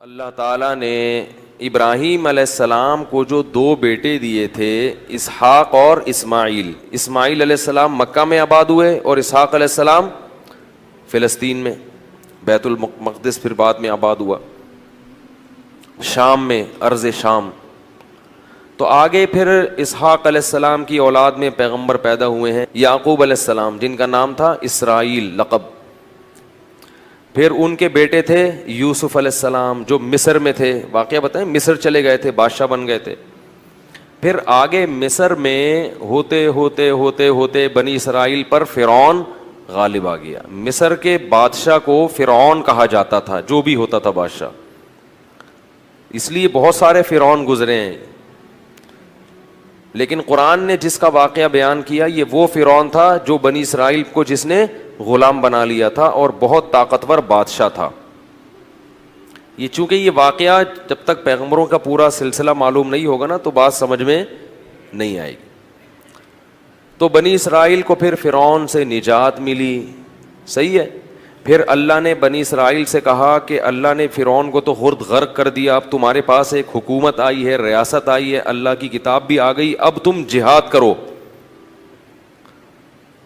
اللہ تعالیٰ نے ابراہیم علیہ السلام کو جو دو بیٹے دیے تھے اسحاق اور اسماعیل علیہ السلام مکہ میں آباد ہوئے اور اسحاق علیہ السلام فلسطین میں، بیت المقدس پھر بعد میں آباد ہوا، شام میں، ارض شام۔ تو آگے پھر اسحاق علیہ السلام کی اولاد میں پیغمبر پیدا ہوئے ہیں، یعقوب علیہ السلام جن کا نام تھا اسرائیل لقب۔ پھر ان کے بیٹے تھے یوسف علیہ السلام جو مصر میں تھے، واقعہ بتائیں، مصر چلے گئے تھے، بادشاہ بن گئے تھے۔ پھر آگے مصر میں ہوتے ہوتے ہوتے ہوتے بنی اسرائیل پر فرعون غالب آ گیا۔ مصر کے بادشاہ کو فرعون کہا جاتا تھا، جو بھی ہوتا تھا بادشاہ، اس لیے بہت سارے فرعون گزرے ہیں، لیکن قرآن نے جس کا واقعہ بیان کیا یہ وہ فرعون تھا جو بنی اسرائیل کو جس نے غلام بنا لیا تھا اور بہت طاقتور بادشاہ تھا۔ یہ چونکہ یہ واقعہ جب تک پیغمبروں کا پورا سلسلہ معلوم نہیں ہوگا نا تو بات سمجھ میں نہیں آئے گی۔ تو بنی اسرائیل کو پھر فرعون سے نجات ملی، صحیح ہے۔ پھر اللہ نے بنی اسرائیل سے کہا کہ اللہ نے فرعون کو تو خرد غرق کر دیا، اب تمہارے پاس ایک حکومت آئی ہے، ریاست آئی ہے، اللہ کی کتاب بھی آ گئی، اب تم جہاد کرو،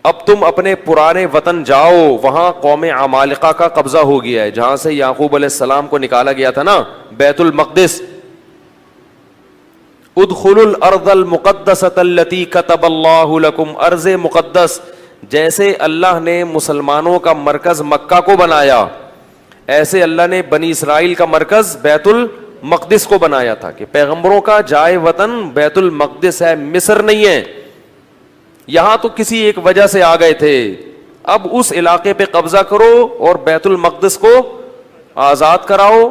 اب تم اپنے پرانے وطن جاؤ۔ وہاں قوم عمالقہ کا قبضہ ہو گیا ہے، جہاں سے یعقوب علیہ السلام کو نکالا گیا تھا نا، بیت المقدس۔ ادخلوا الارض المقدسۃ التی کتب اللہ لکم، ارض مقدس، جیسے اللہ نے مسلمانوں کا مرکز مکہ کو بنایا، ایسے اللہ نے بنی اسرائیل کا مرکز بیت المقدس کو بنایا تھا کہ پیغمبروں کا جائے وطن بیت المقدس ہے، مصر نہیں ہے۔ یہاں تو کسی ایک وجہ سے آ گئے تھے، اب اس علاقے پہ قبضہ کرو اور بیت المقدس کو آزاد کراؤ،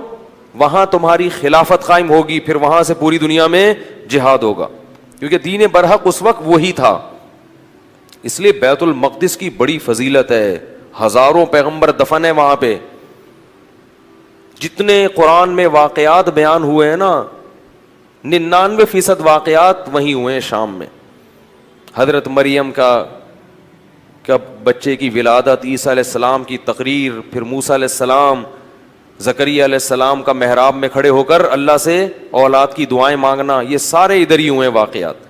وہاں تمہاری خلافت قائم ہوگی، پھر وہاں سے پوری دنیا میں جہاد ہوگا، کیونکہ دین برحق اس وقت وہی تھا۔ اس لیے بیت المقدس کی بڑی فضیلت ہے، ہزاروں پیغمبر دفن ہیں وہاں پہ۔ جتنے قرآن میں واقعات بیان ہوئے ہیں نا، 99% واقعات وہیں ہوئے ہیں، شام میں۔ حضرت مریم کا بچے کی ولادت، عیسیٰ علیہ السلام کی تقریر، پھر موسیٰ علیہ السلام، زکریا علیہ السلام کا محراب میں کھڑے ہو کر اللہ سے اولاد کی دعائیں مانگنا، یہ سارے ادھر ہی ہوئے واقعات۔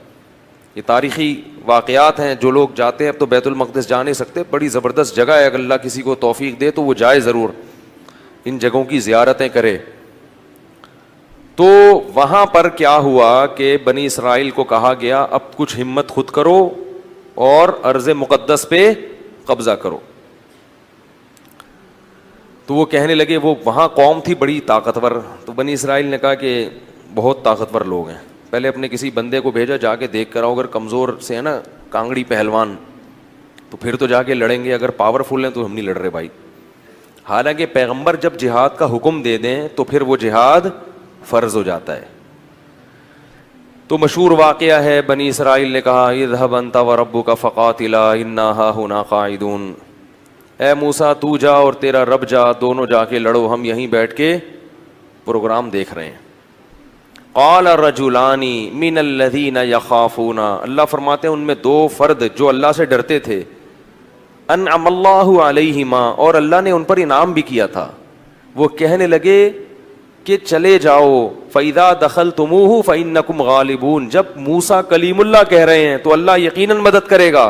یہ تاریخی واقعات ہیں، جو لوگ جاتے ہیں، اب تو بیت المقدس جا نہیں سکتے، بڑی زبردست جگہ ہے، اگر اللہ کسی کو توفیق دے تو وہ جائے ضرور، ان جگہوں کی زیارتیں کرے۔ تو وہاں پر کیا ہوا کہ بنی اسرائیل کو کہا گیا اب کچھ ہمت خود کرو اور ارض مقدس پہ قبضہ کرو۔ تو وہ کہنے لگے، وہ وہاں قوم تھی بڑی طاقتور، تو بنی اسرائیل نے کہا کہ بہت طاقتور لوگ ہیں، پہلے اپنے کسی بندے کو بھیجا، جا کے دیکھ کر آؤ، اگر کمزور سے ہے نا کانگڑی پہلوان تو پھر تو جا کے لڑیں گے، اگر پاورفل ہیں تو ہم نہیں لڑ رہے بھائی۔ حالانکہ پیغمبر جب جہاد کا حکم دے دیں تو پھر وہ جہاد فرض ہو جاتا ہے۔ تو مشہور واقعہ ہے، بنی اسرائیل نے کہا اذهب انت وربك فقاتلا انا هاهنا قاعدون، اے موسیٰ تو جا اور تیرا رب جا، دونوں جا کے لڑو، ہم یہیں بیٹھ کے پروگرام دیکھ رہے ہیں۔ قال رجلان من الذين يخافون، اللہ فرماتے ہیں ان میں دو فرد جو اللہ سے ڈرتے تھے، انعم اللہ علیہما، اور اللہ نے ان پر انعام بھی کیا تھا، وہ کہنے لگے کہ چلے جاؤ، فَإِذَا دَخَلْتُمُوهُ فَإِنَّكُمْ غَالِبُونَ، جب موسیٰ کلیم اللہ کہہ رہے ہیں تو اللہ یقیناً مدد کرے گا،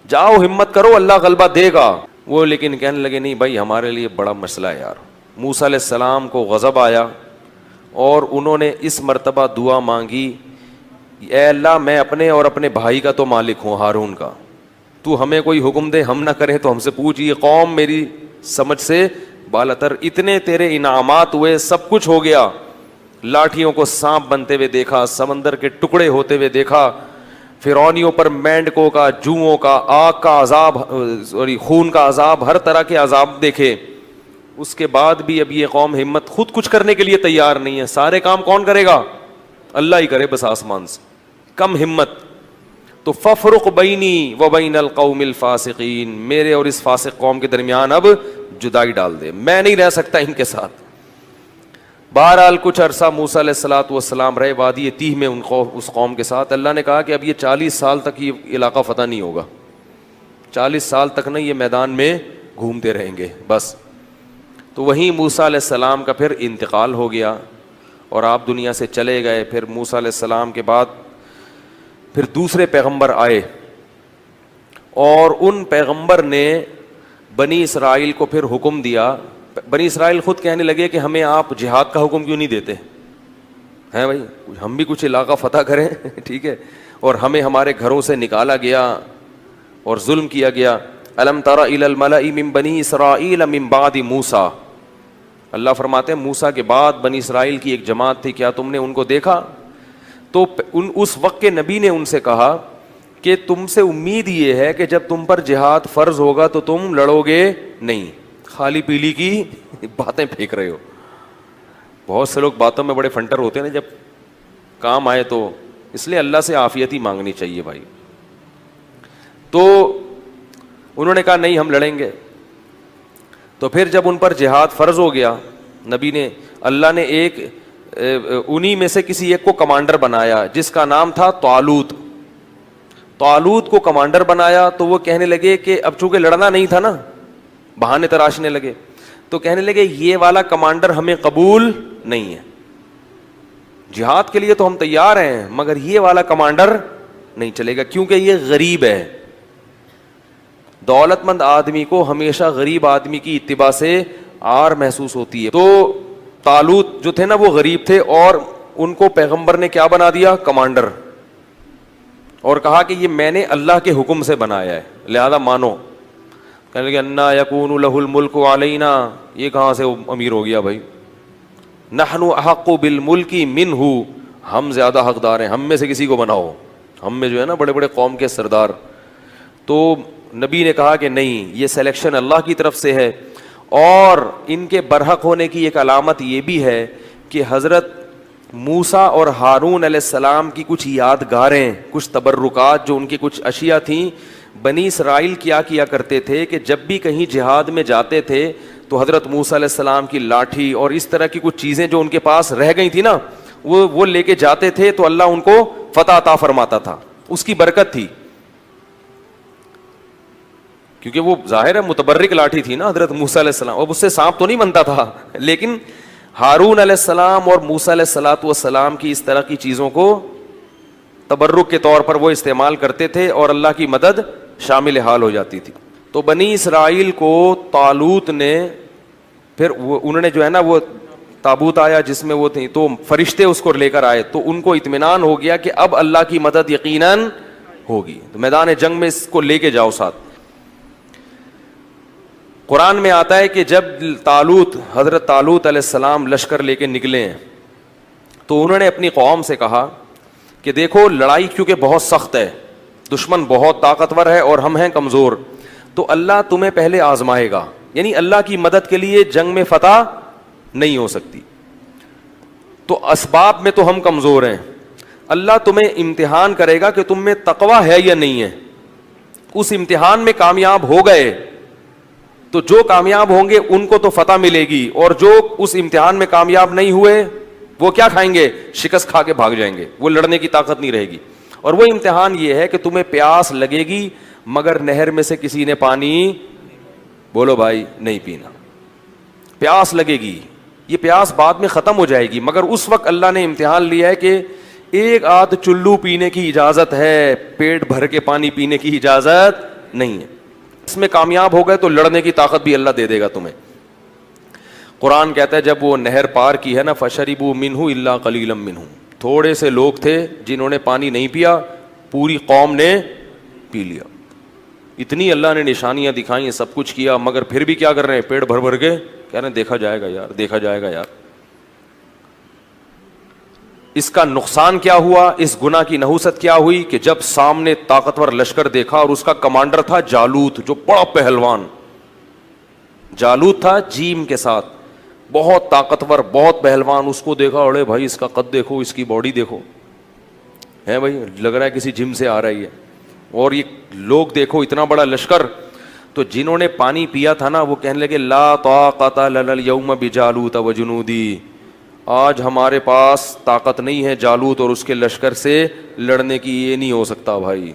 جاؤ ہمت کرو، اللہ غلبہ دے گا۔ وہ لیکن کہنے لگے نہیں بھائی، ہمارے لیے بڑا مسئلہ ہے یار۔ موسیٰ علیہ السلام کو غضب آیا اور انہوں نے اس مرتبہ دعا مانگی، اے اللہ میں اپنے اور اپنے بھائی کا تو مالک ہوں، ہارون کا، تو ہمیں کوئی حکم دے، ہم نہ کریں تو ہم سے پوچھ، یہ قوم میری سمجھ سے بالاتر، اتنے تیرے انعامات ہوئے، سب کچھ ہو گیا، لاٹھیوں کو سانپ بنتے ہوئے دیکھا، سمندر کے ٹکڑے ہوتے ہوئے دیکھا، فرعونیوں پر مینڈکوں کا، جوؤں کا، آگ کا عذاب، خون کا عذاب، ہر طرح کے عذاب دیکھے، اس کے بعد بھی اب یہ قوم ہمت خود کچھ کرنے کے لیے تیار نہیں ہے، سارے کام کون کرے گا؟ اللہ ہی کرے بس آسمان سے، کم ہمت۔ تو ففرق بینی و بین القوم الفاسقین، میرے اور اس فاسق قوم کے درمیان اب جدائی ڈال دے، میں نہیں رہ سکتا ان کے ساتھ۔ بہرحال کچھ عرصہ موسیٰ علیہ الصلوۃ والسلام رہے وادی تیہ میں اس قوم کے ساتھ۔ اللہ نے کہا کہ اب یہ 40 سال تک یہ علاقہ فتح نہیں ہوگا، 40 سال تک نہ یہ میدان میں گھومتے رہیں گے بس۔ تو وہیں موسیٰ علیہ السلام کا پھر انتقال ہو گیا اور آپ دنیا سے چلے گئے. پھر موسیٰ علیہ السلام کے بعد پھر دوسرے پیغمبر آئے اور ان پیغمبر نے بنی اسرائیل کو پھر حکم دیا. بنی اسرائیل خود کہنے لگے کہ ہمیں آپ جہاد کا حکم کیوں نہیں دیتے ہیں بھائی, ہم بھی کچھ علاقہ فتح کریں ٹھیک ہے, اور ہمیں ہمارے گھروں سے نکالا گیا اور ظلم کیا گیا. الم تر الی الملأ من بنی اسرائیل من بعد موسیٰ, اللہ فرماتے ہیں موسیٰ کے بعد بنی اسرائیل کی ایک جماعت تھی, کیا تم نے ان کو دیکھا؟ تو اس وقت کے نبی نے ان سے کہا کہ تم سے امید یہ ہے کہ جب تم پر جہاد فرض ہوگا تو تم لڑو گے نہیں, خالی پیلی کی باتیں پھینک رہے ہو. بہت سے لوگ باتوں میں بڑے فنٹر ہوتے ہیں نا, جب کام آئے تو, اس لیے اللہ سے عافیت ہی مانگنی چاہیے بھائی. تو انہوں نے کہا نہیں ہم لڑیں گے. تو پھر جب ان پر جہاد فرض ہو گیا, نبی نے, اللہ نے ایک انہی میں سے کسی ایک کو کمانڈر بنایا جس کا نام تھا طالوت. طالوت کو کمانڈر بنایا تو وہ کہنے لگے کہ اب چونکہ لڑنا نہیں تھا نا, بہانے تراشنے لگے, تو کہنے لگے یہ والا کمانڈر ہمیں قبول نہیں ہے, جہاد کے لیے تو ہم تیار ہیں مگر یہ والا کمانڈر نہیں چلے گا کیونکہ یہ غریب ہے. دولت مند آدمی کو ہمیشہ غریب آدمی کی اتباع سے آر محسوس ہوتی ہے. تو طالوت جو تھے نا وہ غریب تھے اور ان کو پیغمبر نے کیا بنا دیا؟ کمانڈر, اور کہا کہ یہ میں نے اللہ کے حکم سے بنایا ہے لہذا مانو. کہنے لگے انا یکون لہ الملک علینا, یہ کہاں سے امیر ہو گیا بھائی؟ نحن احق بالملک منہ, ہم زیادہ حقدار ہیں, ہم میں سے کسی کو بناؤ, ہم میں جو ہے نا بڑے بڑے قوم کے سردار. تو نبی نے کہا کہ نہیں, یہ سلیکشن اللہ کی طرف سے ہے. اور ان کے برحق ہونے کی ایک علامت یہ بھی ہے کہ حضرت موسیٰ اور ہارون علیہ السلام کی کچھ یادگاریں, کچھ تبرکات, جو ان کی کچھ اشیاء تھیں. بنی اسرائیل کیا کرتے تھے کہ جب بھی کہیں جہاد میں جاتے تھے تو حضرت موسیٰ علیہ السلام کی لاٹھی اور اس طرح کی کچھ چیزیں جو ان کے پاس رہ گئی تھی نا, وہ لے کے جاتے تھے تو اللہ ان کو فتح عطا فرماتا تھا, اس کی برکت تھی. کیونکہ وہ ظاہر ہے متبرک لاٹھی تھی نا حضرت موسیٰ علیہ السلام, اب اس سے سانپ تو نہیں بنتا تھا, لیکن ہارون علیہ السلام اور موسیٰ علیہ السلام کی اس طرح کی چیزوں کو تبرک کے طور پر وہ استعمال کرتے تھے اور اللہ کی مدد شامل حال ہو جاتی تھی. تو بنی اسرائیل کو طالوت نے پھر انہوں نے جو ہے نا وہ تابوت آیا جس میں وہ تھی, تو فرشتے اس کو لے کر آئے, تو ان کو اطمینان ہو گیا کہ اب اللہ کی مدد یقیناً ہوگی, تو میدان جنگ میں اس کو لے کے جاؤ ساتھ. قرآن میں آتا ہے کہ جب حضرت طالوت علیہ السلام لشکر لے کے نکلے ہیں تو انہوں نے اپنی قوم سے کہا کہ دیکھو لڑائی کیونکہ بہت سخت ہے, دشمن بہت طاقتور ہے اور ہم ہیں کمزور, تو اللہ تمہیں پہلے آزمائے گا, یعنی اللہ کی مدد کے لیے جنگ میں فتح نہیں ہو سکتی, تو اسباب میں تو ہم کمزور ہیں, اللہ تمہیں امتحان کرے گا کہ تم میں تقوی ہے یا نہیں ہے. اس امتحان میں کامیاب ہو گئے تو جو کامیاب ہوں گے ان کو تو فتح ملے گی, اور جو اس امتحان میں کامیاب نہیں ہوئے وہ کیا کھائیں گے؟ شکست کھا کے بھاگ جائیں گے, وہ لڑنے کی طاقت نہیں رہے گی. اور وہ امتحان یہ ہے کہ تمہیں پیاس لگے گی مگر نہر میں سے کسی نے پانی, بولو بھائی, نہیں پینا. پیاس لگے گی, یہ پیاس بعد میں ختم ہو جائے گی, مگر اس وقت اللہ نے امتحان لیا ہے کہ ایک آدھ چلو پینے کی اجازت ہے, پیٹ بھر کے پانی پینے کی اجازت نہیں ہے. اس میں کامیاب ہو گئے تو لڑنے کی طاقت بھی اللہ دے دے گا تمہیں. قرآن کہتا ہے جب وہ نہر پار کی ہے نا, فشربوا منہ الا قلیلا منہم, تھوڑے سے لوگ تھے جنہوں نے پانی نہیں پیا, پوری قوم نے پی لیا. اتنی اللہ نے نشانیاں دکھائیں, سب کچھ کیا, مگر پھر بھی کیا کر رہے ہیں؟ پیٹ بھر بھر کے کہہ رہے ہیں دیکھا جائے گا یار, دیکھا جائے گا یار. اس کا نقصان کیا ہوا, اس گناہ کی نحوست کیا ہوئی کہ جب سامنے طاقتور لشکر دیکھا اور اس کا کمانڈر تھا جالوت, جو بڑا پہلوان جالوت تھا جیم کے ساتھ, بہت طاقتور, بہت پہلوان. اس کو دیکھا, اڑے بھائی اس کا قد دیکھو, اس کی باڈی دیکھو, ہے بھائی لگ رہا ہے کسی جم سے آ رہی ہے, اور یہ لوگ دیکھو اتنا بڑا لشکر. تو جنہوں نے پانی پیا تھا نا وہ کہنے لگے لا طاقت لنا اليوم بجالوت وجنودی, آج ہمارے پاس طاقت نہیں ہے جالوت اور اس کے لشکر سے لڑنے کی, یہ نہیں ہو سکتا بھائی.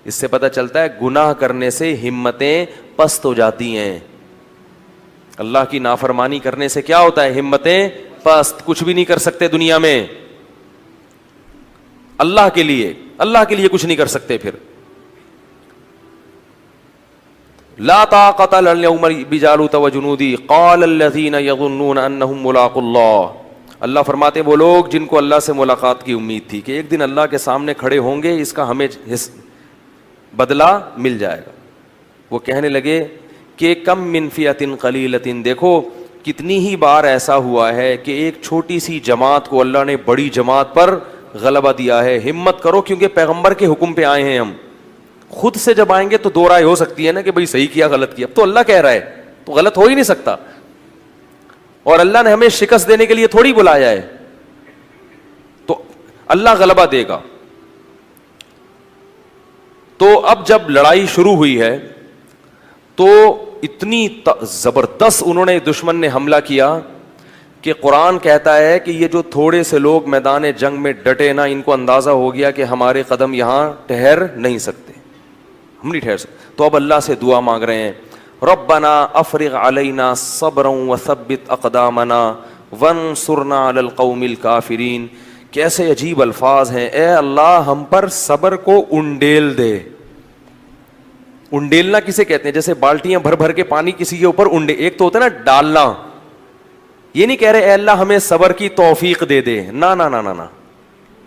اس سے پتہ چلتا ہے گناہ کرنے سے ہمتیں پست ہو جاتی ہیں. اللہ کی نافرمانی کرنے سے کیا ہوتا ہے؟ ہمتیں پست، کچھ بھی نہیں کر سکتے دنیا میں، اللہ کے لیے کچھ نہیں کر سکتے. پھر لا طاقت اليوم بجالوت وجنودی قال الذين يظنون انهم ملاقو اللہ. اللہ فرماتے وہ لوگ جن کو اللہ سے ملاقات کی امید تھی کہ ایک دن اللہ کے سامنے کھڑے ہوں گے، اس کا ہمیں بدلہ مل جائے گا، وہ کہنے لگے کہ کم من فئۃ قلیلۃ، دیکھو کتنی ہی بار ایسا ہوا ہے کہ ایک چھوٹی سی جماعت کو اللہ نے بڑی جماعت پر غلبہ دیا ہے. ہمت کرو، کیونکہ پیغمبر کے حکم پہ آئے ہیں ہم. خود سے جب آئیں گے تو دو رائے ہو سکتی ہے نا کہ بھئی صحیح کیا غلط کیا، تو اللہ کہہ رہا ہے تو غلط ہو ہی نہیں سکتا. اور اللہ نے ہمیں شکست دینے کے لیے تھوڑی بلایا ہے، تو اللہ غلبہ دے گا. تو اب جب لڑائی شروع ہوئی ہے تو اتنی زبردست انہوں نے دشمن نے حملہ کیا کہ قرآن کہتا ہے کہ یہ جو تھوڑے سے لوگ میدان جنگ میں ڈٹے نا، ان کو اندازہ ہو گیا کہ ہمارے قدم یہاں ٹھہر نہیں سکتے، ہم نہیں ٹھہر سکتے. تو اب اللہ سے دعا مانگ رہے ہیں، ربنا افرغ علینا صبرا وثبت اقدامنا وانصرنا علی القوم الکافرین. کیسے عجیب الفاظ ہیں، اے اللہ ہم پر صبر کو انڈیل دے. انڈیلنا کسے کہتے ہیں؟ جیسے بالٹیاں بھر بھر کے پانی کسی کے اوپر ایک تو ہوتا ہے نا ڈالنا، یہ نہیں کہہ رہے اے اللہ ہمیں صبر کی توفیق دے دے، نا نا نا نا،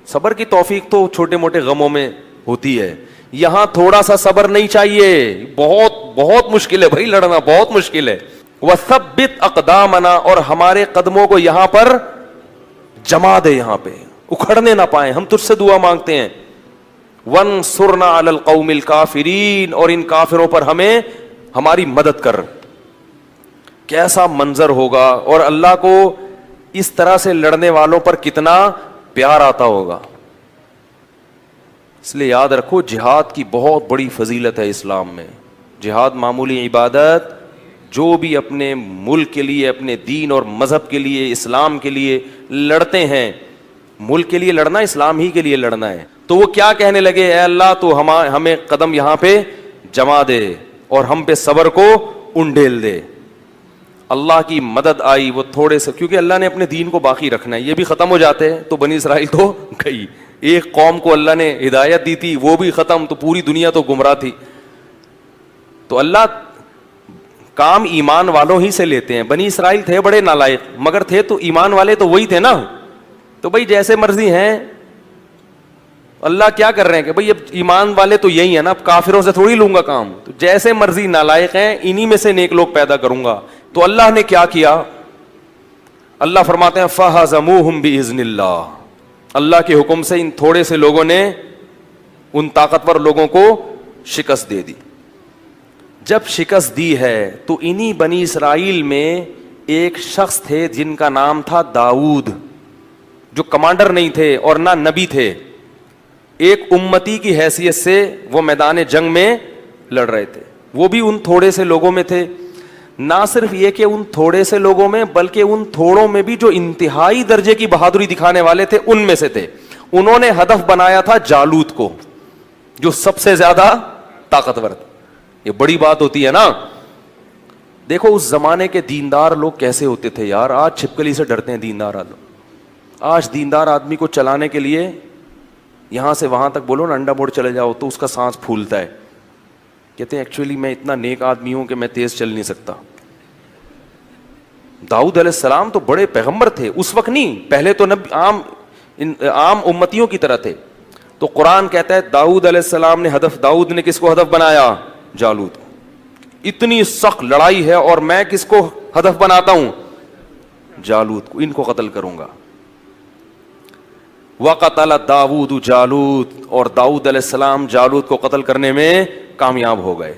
صبر کی توفیق تو چھوٹے موٹے غموں میں ہوتی ہے، یہاں تھوڑا سا صبر نہیں چاہیے، بہت بہت مشکل ہے بھائی، لڑنا بہت مشکل ہے. وثبت اقدامنا، اور ہمارے قدموں کو یہاں پر جما دے، یہاں پہ اکھڑنے نہ پائیں، ہم تجھ سے دعا مانگتے ہیں. وانصرنا علی القوم الکافرین، اور ان کافروں پر ہمیں ہماری مدد کر. کیسا منظر ہوگا، اور اللہ کو اس طرح سے لڑنے والوں پر کتنا پیار آتا ہوگا. اس لیے یاد رکھو جہاد کی بہت بڑی فضیلت ہے اسلام میں. جہاد معمولی عبادت، جو بھی اپنے ملک کے لیے، اپنے دین اور مذہب کے لیے، اسلام کے لیے لڑتے ہیں، ملک کے لیے لڑنا اسلام ہی کے لیے لڑنا ہے. تو وہ کیا کہنے لگے، اے اللہ تو ہمیں قدم یہاں پہ جما دے اور ہم پہ صبر کو انڈیل دے. اللہ کی مدد آئی، وہ تھوڑے سے، کیونکہ اللہ نے اپنے دین کو باقی رکھنا ہے، یہ بھی ختم ہو جاتے ہیں تو بنی اسرائیل تو گئی. ایک قوم کو اللہ نے ہدایت دی تھی، وہ بھی ختم، تو پوری دنیا تو گمراہ تھی. تو اللہ کام ایمان والوں ہی سے لیتے ہیں. بنی اسرائیل تھے بڑے نالائق، مگر تھے تو ایمان والے تو وہی تھے نا. تو بھائی جیسے مرضی ہیں، اللہ کیا کر رہے ہیں کہ بھائی اب ایمان والے تو یہی ہیں نا، اب کافروں سے تھوڑی لوں گا کام، تو جیسے مرضی نالائق ہیں انہی میں سے نیک لوگ پیدا کروں گا. تو اللہ نے کیا کیا، اللہ فرماتے ہیں فَهَزَمُوهُمْ بِإِذْنِ اللَّهِ، اللہ کے حکم سے ان تھوڑے سے لوگوں نے ان طاقتور لوگوں کو شکست دے دی. جب شکست دی ہے تو انہی بنی اسرائیل میں ایک شخص تھے جن کا نام تھا داؤد، جو کمانڈر نہیں تھے اور نہ نبی تھے، ایک امتی کی حیثیت سے وہ میدان جنگ میں لڑ رہے تھے. وہ بھی ان تھوڑے سے لوگوں میں تھے. نہ صرف یہ کہ ان تھوڑے سے لوگوں میں، بلکہ ان تھوڑوں میں بھی جو انتہائی درجے کی بہادری دکھانے والے تھے ان میں سے تھے. انہوں نے ہدف بنایا تھا جالوت کو، جو سب سے زیادہ طاقتور تھا. یہ بڑی بات ہوتی ہے نا. دیکھو اس زمانے کے دیندار لوگ کیسے ہوتے تھے یار. آج چھپکلی سے ڈرتے ہیں دیندار لوگ. آج دیندار آدمی کو چلانے کے لیے یہاں سے وہاں تک بولو نا انڈا موڑ چلے جاؤ تو اس کا سانس پھولتا ہے. کہتے ہیں ایکچولی میں اتنا نیک آدمی ہوں کہ میں تیز چل نہیں سکتا. داؤد علیہ السلام تو بڑے پیغمبر تھے اس وقت، نہیں پہلے تو عام امتیوں کی طرح تھے. تو قرآن کہتا ہے داؤد علیہ السلام نے داؤد نے کس کو ہدف بنایا؟ جالوت. اتنی سخت لڑائی ہے اور میں کس کو ہدف بناتا ہوں؟ جالوت کو. ان کو قتل کروں گا. وَقَتَلَ داؤد جالوت، اور داؤد علیہ السلام جالوت کو قتل کرنے میں کامیاب ہو گئے.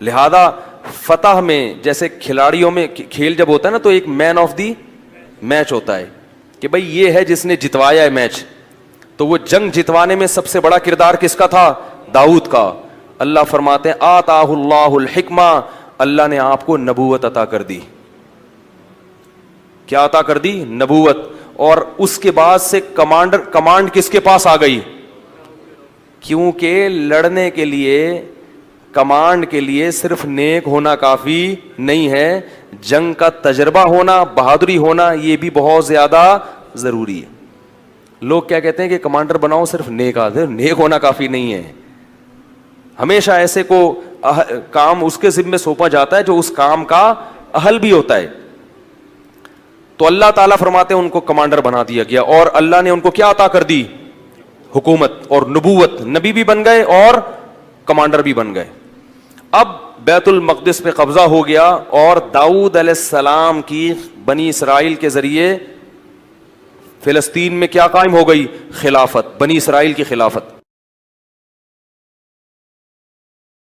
لہذا فتح میں، جیسے کھلاڑیوں میں کھیل جب ہوتا ہے نا تو ایک مین آف دی میچ ہوتا ہے کہ بھئی یہ ہے جس نے جتوایا ہے میچ. تو وہ جنگ جتوانے میں سب سے بڑا کردار کس کا تھا؟ داؤد کا. اللہ فرماتے ہیں آتاہ اللہ الحکمہ، اللہ نے آپ کو نبوت عطا کر دی. کیا عطا کر دی؟ نبوت. اور اس کے بعد سے کمانڈ کس کے پاس آ گئی؟ کیونکہ لڑنے کے لیے کمانڈ کے لیے صرف نیک ہونا کافی نہیں ہے، جنگ کا تجربہ ہونا، بہادری ہونا، یہ بھی بہت زیادہ ضروری ہے. لوگ کیا کہتے ہیں کہ کمانڈر بناؤ صرف نیک آدمی، نیک ہونا کافی نہیں ہے. ہمیشہ ایسے کو کام اس کے ذمہ سونپا جاتا ہے جو اس کام کا اہل بھی ہوتا ہے. تو اللہ تعالیٰ فرماتے ہیں ان کو کمانڈر بنا دیا گیا، اور اللہ نے ان کو کیا عطا کر دی؟ حکومت اور نبوت. نبی بھی بن گئے اور کمانڈر بھی بن گئے. اب بیت المقدس پہ قبضہ ہو گیا، اور داؤد علیہ السلام کی بنی اسرائیل کے ذریعے فلسطین میں کیا قائم ہو گئی؟ خلافت، بنی اسرائیل کی خلافت.